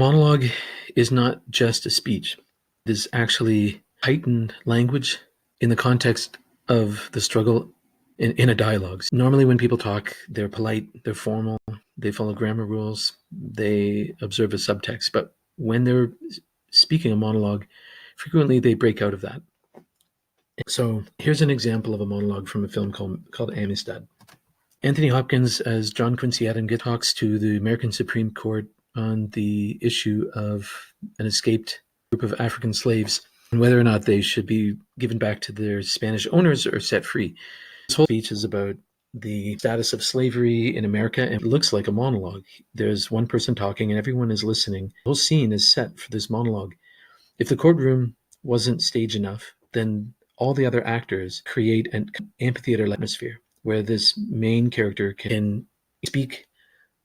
Monologue is not just a speech. It is actually heightened language in the context of the struggle in a dialogue. Normally, when people talk, they're polite, they're formal, they follow grammar rules, they observe a subtext. But when they're speaking a monologue, frequently they break out of that. So here's an example of a monologue from a film called Amistad. Anthony Hopkins as John Quincy Adams talks to the American Supreme Court on the issue of an escaped group of African slaves and whether or not they should be given back to their Spanish owners or set free. This whole speech is about the status of slavery in America, and it looks like a monologue. There's one person talking and everyone is listening. The whole scene is set for this monologue. If the courtroom wasn't stage enough, then all the other actors create an amphitheater atmosphere where this main character can speak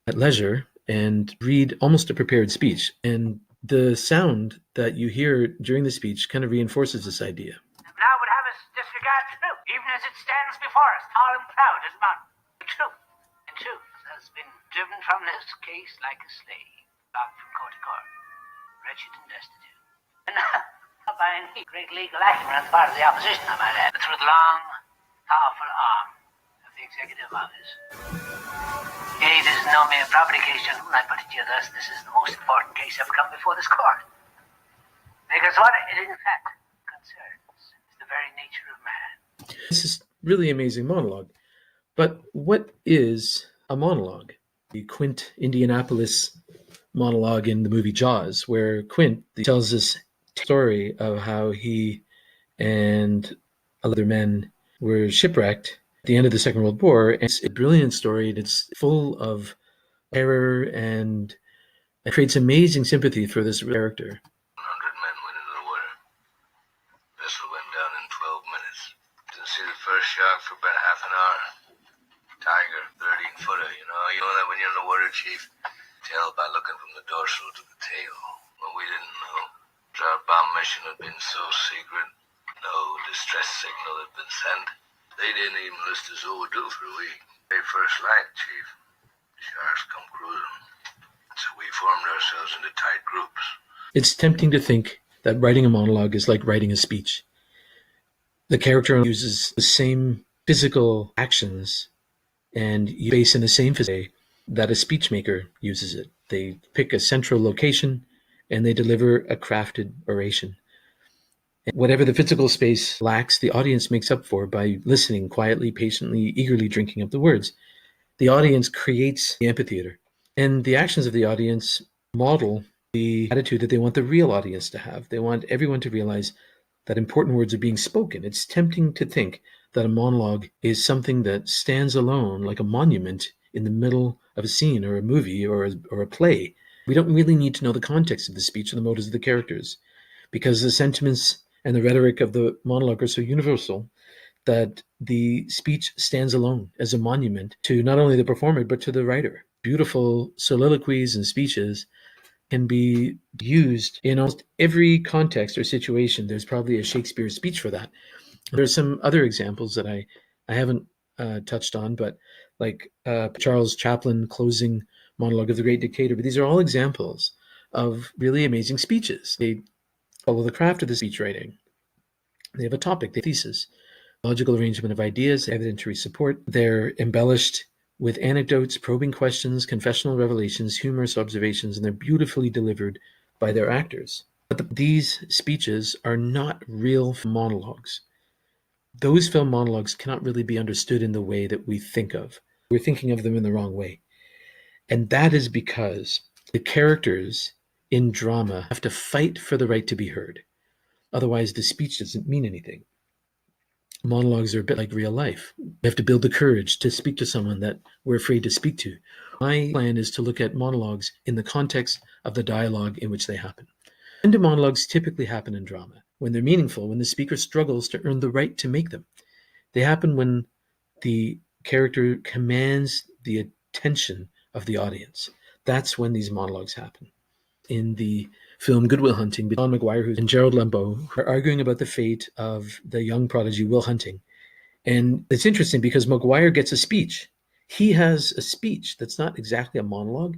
at leisure and read almost a prepared speech. And the sound that you hear during the speech kind of reinforces this idea. But I would have us disregard truth, even as it stands before us, tall and proud as mountain. The truth has been driven from this case like a slave, locked from court to court, wretched and destitute. And not by any great legal acumen on the part of the opposition, I might add, but through the long, powerful arm of the executive office. Yea, this is no mere property case, gentlemen. I put it to you thus: this is the most important case ever come before this court. Because what it in fact concerns is the very nature of man. This is really amazing monologue. But what is a monologue? The Quint Indianapolis monologue in the movie Jaws, where Quint tells this story of how he and other men were shipwrecked at the end of the Second World War. And it's a brilliant story, and it's full of terror, and it creates amazing sympathy for this character. 100 men went into the water. Vessel went down in 12 minutes. Didn't see the first shark for about half an hour. Tiger, 13-footer, you know that when you're in the water, Chief? Tell by looking from the dorsal to the tail. Well, we didn't know. Our bomb mission had been so secret. No distress signal had been sent. They didn't even list us overdue for a week. They first light, Chief. Sharks come cruising. So we formed ourselves into tight groups. It's tempting to think that writing a monologue is like writing a speech. The character uses the same physical actions and you base in the same way that a speech maker uses it. They pick a central location and they deliver a crafted oration. And whatever the physical space lacks, the audience makes up for by listening quietly, patiently, eagerly drinking up the words. The audience creates the amphitheater, and the actions of the audience model the attitude that they want the real audience to have. They want everyone to realize that important words are being spoken. It's tempting to think that a monologue is something that stands alone like a monument in the middle of a scene or a movie or a play. We don't really need to know the context of the speech or the motives of the characters, because the sentiments and the rhetoric of the monologue are so universal that the speech stands alone as a monument to not only the performer, but to the writer. Beautiful soliloquies and speeches can be used in almost every context or situation. There's probably a Shakespeare speech for that. There's some other examples that I haven't touched on, but like Charles Chaplin closing monologue of the Great Dictator. But these are all examples of really amazing speeches. They follow the craft of the speech writing. They have a topic, the thesis, logical arrangement of ideas, evidentiary support. They're embellished with anecdotes, probing questions, confessional revelations, humorous observations, and they're beautifully delivered by their actors. But these speeches are not real monologues. Those film monologues cannot really be understood in the way that we think of. We're thinking of them in the wrong way. And that is because the characters in drama have to fight for the right to be heard. Otherwise, the speech doesn't mean anything. Monologues are a bit like real life. We have to build the courage to speak to someone that we're afraid to speak to. My plan is to look at monologues in the context of the dialogue in which they happen. When do monologues typically happen in drama? When they're meaningful, when the speaker struggles to earn the right to make them. They happen when the character commands the attention of the audience. That's when these monologues happen. In the film Good Will Hunting, John McGuire and Gerald Lembo are arguing about the fate of the young prodigy Will Hunting. And it's interesting because McGuire gets a speech. He has a speech that's not exactly a monologue,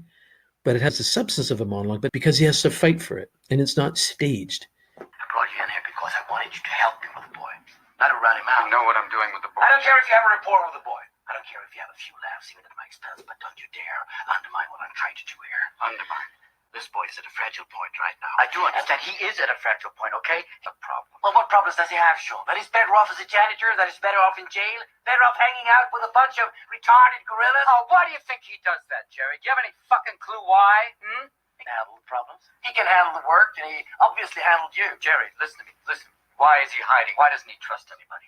but it has the substance of a monologue, but because he has to fight for it, and it's not staged. I brought you in here because I wanted you to help me with the boy, not to run him out. I know what I'm doing with the boy. I don't care if you have a rapport with the boy. I don't care if you have a few laughs, even at my expense, but don't you dare undermine what I'm trying to do here. Undermine. This boy is at a fragile point right now. I do understand he is at a fragile point, okay? No problem. Well, what problems does he have, Sean? That he's better off as a janitor? That he's better off in jail? Better off hanging out with a bunch of retarded gorillas? Oh, why do you think he does that, Jerry? Do you have any fucking clue why? He can handle the problems. He can handle the work, and he obviously handled you. Jerry, listen to me. Listen. Why is he hiding? Why doesn't he trust anybody?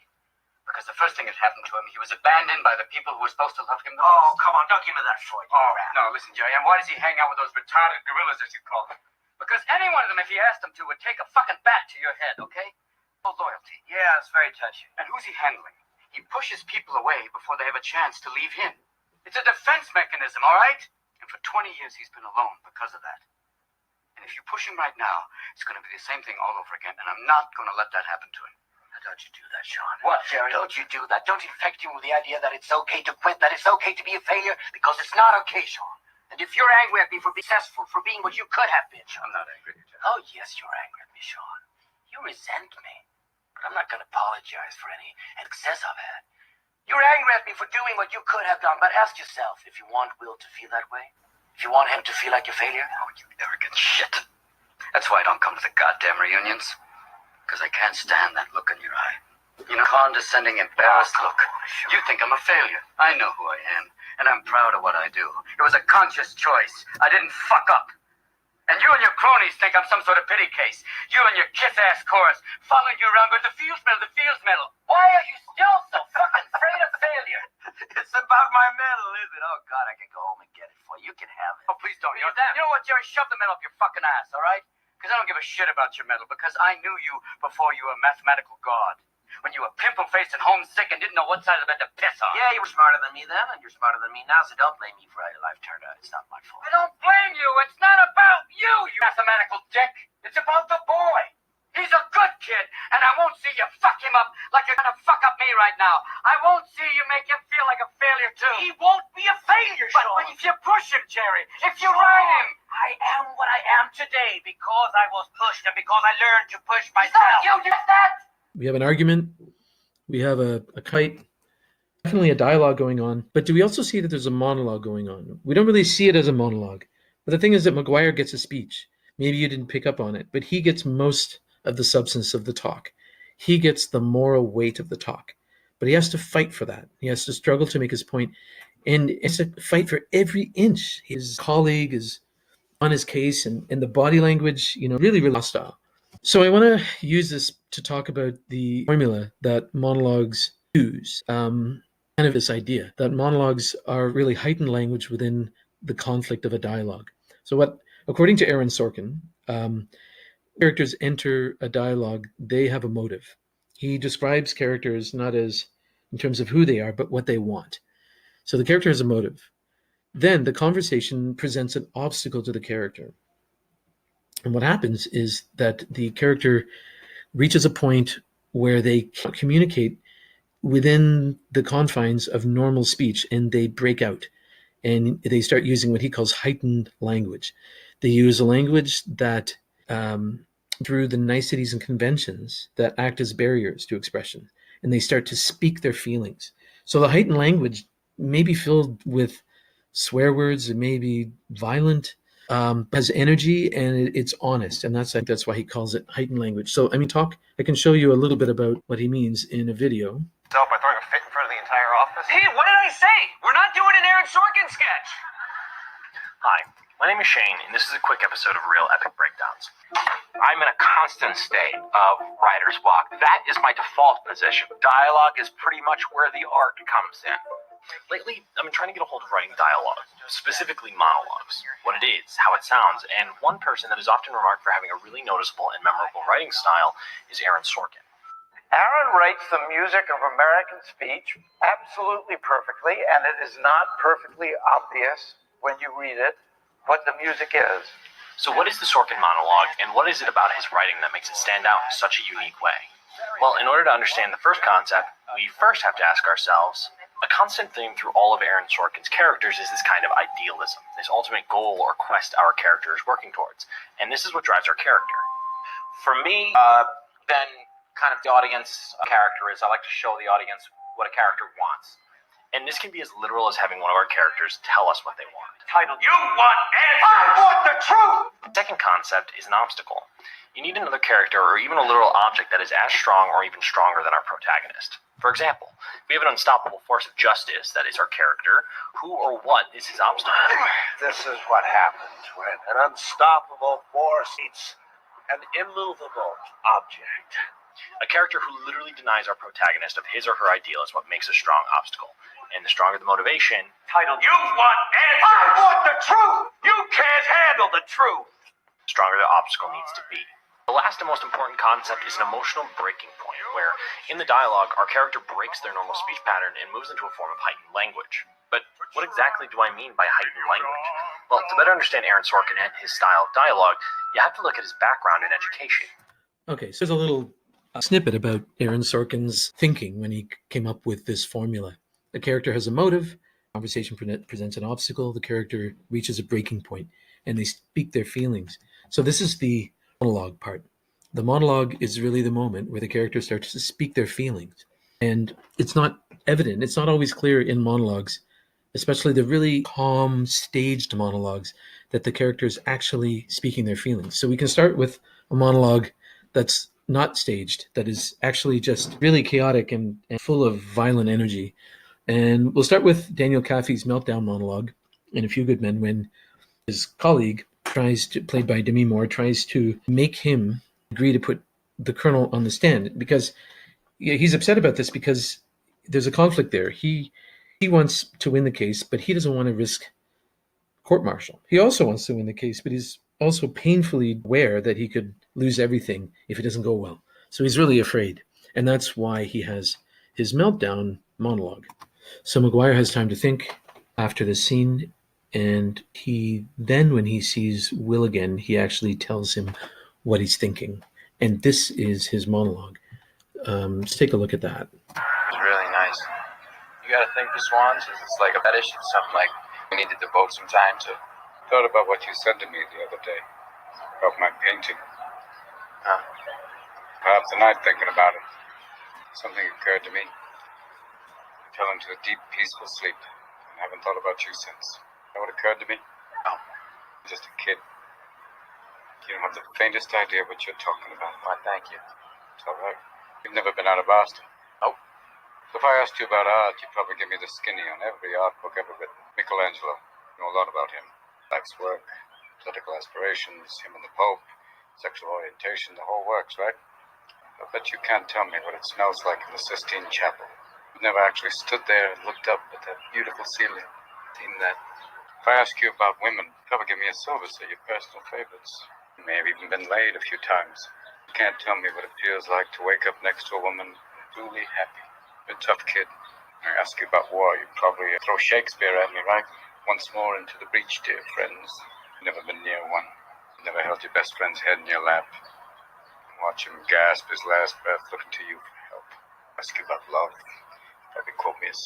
Because the first thing that happened to him, he was abandoned by the people who were supposed to love him the Oh, most. come on, don't give me that Freud. Oh, No, listen, Jerry, and why does he hang out with those retarded gorillas, as you call them? Because any one of them, if he asked them to, would take a fucking bat to your head, okay? No loyalty. Yeah, it's very touching. And who's he handling? He pushes people away before they have a chance to leave him. It's a defense mechanism, all right? And for 20 years, he's been alone because of that. And if you push him right now, it's going to be the same thing all over again, and I'm not going to let that happen to him. Now, don't you do that, Sean. What, Jerry? Don't you do that. Don't infect him with the idea that it's okay to quit, that it's okay to be a failure, because it's not okay, Sean. And if you're angry at me for being successful, for being what you could have been, Sean. I'm not angry at you, Jerry. Oh, yes, you're angry at me, Sean. You resent me. But I'm not going to apologize for any excess I've had. You're angry at me for doing what you could have done, but ask yourself if you want Will to feel that way. If you want him to feel like a failure. Oh, you arrogant shit. That's why I don't come to the goddamn reunions. Because I can't stand that look in your eye. You know, condescending, embarrassed look. You think I'm a failure. I know who I am, and I'm proud of what I do. It was a conscious choice. I didn't fuck up. And you and your cronies think I'm some sort of pity case. You and your kiss-ass chorus following you around with the Fields Medal. Why are you still so fucking afraid of failure? It's about my medal, is it? Oh, God, I can go home and get it for you. You can have it. Oh, please don't. You know what, Jerry? Shove the medal up your fucking ass, all right? Because I don't give a shit about your medal, because I knew you before you were a mathematical god. When you were pimple-faced and homesick and didn't know what side of the bed to piss on. Yeah, you were smarter than me then, and you're smarter than me now, so don't blame me for how your life turned out. It's not my fault. I don't blame you. It's not about you, you mathematical dick. It's about the boy. He's a good kid, and I won't see you fuck him up like you're gonna fuck up me right now. I won't see you make him feel like a failure, too. He won't be a failure, Sean. But if you push him, Jerry, if you ride him. I am what I am today because I was pushed and because I learned to push myself. You did that? We have an argument. We have a kite. Definitely a dialogue going on. But do we also see that there's a monologue going on? We don't really see it as a monologue. But the thing is that McGuire gets a speech. Maybe you didn't pick up on it, but he gets most of the substance of the talk. He gets the moral weight of the talk. But he has to fight for that. He has to struggle to make his point. And it's a fight for every inch. His colleague is on his case, and the body language, really, really hostile. So I want to use this to talk about the formula that monologues use, kind of this idea that monologues are really heightened language within the conflict of a dialogue. So according to Aaron Sorkin, characters enter a dialogue, they have a motive. He describes characters not as in terms of who they are, but what they want. So the character has a motive. Then the conversation presents an obstacle to the character. And what happens is that the character reaches a point where they can't communicate within the confines of normal speech, and they break out and they start using what he calls heightened language. They use a language that, through the niceties and conventions that act as barriers to expression, and they start to speak their feelings. So the heightened language may be filled with swear words, it may be violent, has energy, and it's honest. And I think that's why he calls it heightened language. So, I can show you a little bit about what he means in a video. By throwing a fit in front of the entire office? Hey, what did I say? We're not doing an Aaron Sorkin sketch. Hi, my name is Shane, and this is a quick episode of Real Epic Breakdowns. I'm in a constant state of writer's block. That is my default position. Dialogue is pretty much where the art comes in. Lately, I've been trying to get a hold of writing dialogue, specifically monologues, what it is, how it sounds, and one person that is often remarked for having a really noticeable and memorable writing style is Aaron Sorkin. Aaron writes the music of American speech absolutely perfectly, and it is not perfectly obvious when you read it what the music is. So what is the Sorkin monologue, and what is it about his writing that makes it stand out in such a unique way? Well, in order to understand the first concept, we first have to ask ourselves, A constant theme through all of Aaron Sorkin's characters is this kind of idealism, this ultimate goal or quest our character is working towards. And this is what drives our character. For me, then kind of the audience character is I like to show the audience what a character wants. And this can be as literal as having one of our characters tell us what they want. Titled, You Want Answers! I want the truth! The second concept is an obstacle. You need another character or even a literal object that is as strong or even stronger than our protagonist. For example, if we have an unstoppable force of justice that is our character, who or what is his obstacle? This is what happens when an unstoppable force meets an immovable object. A character who literally denies our protagonist of his or her ideal is what makes a strong obstacle. And the stronger the motivation, Titled, You Want Answers! I want the truth! You can't handle the truth! the stronger the obstacle needs to be. The last and most important concept is an emotional breaking point, where, in the dialogue, our character breaks their normal speech pattern and moves into a form of heightened language. But what exactly do I mean by heightened language? Well, to better understand Aaron Sorkin and his style of dialogue, you have to look at his background in education. Okay, so there's a little snippet about Aaron Sorkin's thinking when he came up with this formula. The character has a motive, conversation presents an obstacle, the character reaches a breaking point, and they speak their feelings. So this is the monologue part. The monologue is really the moment where the character starts to speak their feelings. And it's not evident, it's not always clear in monologues, especially the really calm, staged monologues, that the character is actually speaking their feelings. So we can start with a monologue that's not staged, that is actually just really chaotic and full of violent energy. And we'll start with Daniel Kaffee's meltdown monologue in A Few Good Men, when his colleague played by Demi Moore, tries to make him agree to put the colonel on the stand, because he's upset about this because there's a conflict there. He wants to win the case, but he doesn't want to risk court-martial. He also wants to win the case, but he's also painfully aware that he could lose everything if it doesn't go well. So he's really afraid. And that's why he has his meltdown monologue. So Maguire has time to think after the scene, and he then, when he sees Will again, he actually tells him what he's thinking. And this is his monologue. Let's take a look at that. It's really nice. You gotta think the swans is it's like a fetish. It's something like we need to devote some time to. Thought about what you said to me the other day about my painting. Huh? Perhaps tonight, thinking about it, something occurred to me. I fell into a deep, peaceful sleep and haven't thought about you since. You know what occurred to me? Oh. Just a kid. You don't have the faintest idea what you're talking about. Why, thank you. It's all right. You've never been out of Boston. Nope. So if I asked you about art, you'd probably give me the skinny on every art book ever written. Michelangelo. You know a lot about him. Life's work, political aspirations, him and the Pope, sexual orientation, the whole works, right? I bet you can't tell me what it smells like in the Sistine Chapel. You've never actually stood there and looked up at that beautiful ceiling, seen that. If I ask you about women, probably give me a silver, say your personal favorites. You may have even been laid a few times. You can't tell me what it feels like to wake up next to a woman truly happy. You're a tough kid. I ask you about war, you'd probably throw Shakespeare at me, right? Once more into the breach, dear friends. You've never been near one. You never held your best friend's head in your lap. Watch him gasp his last breath, looking to you for help. Ask you about love. Probably quote me a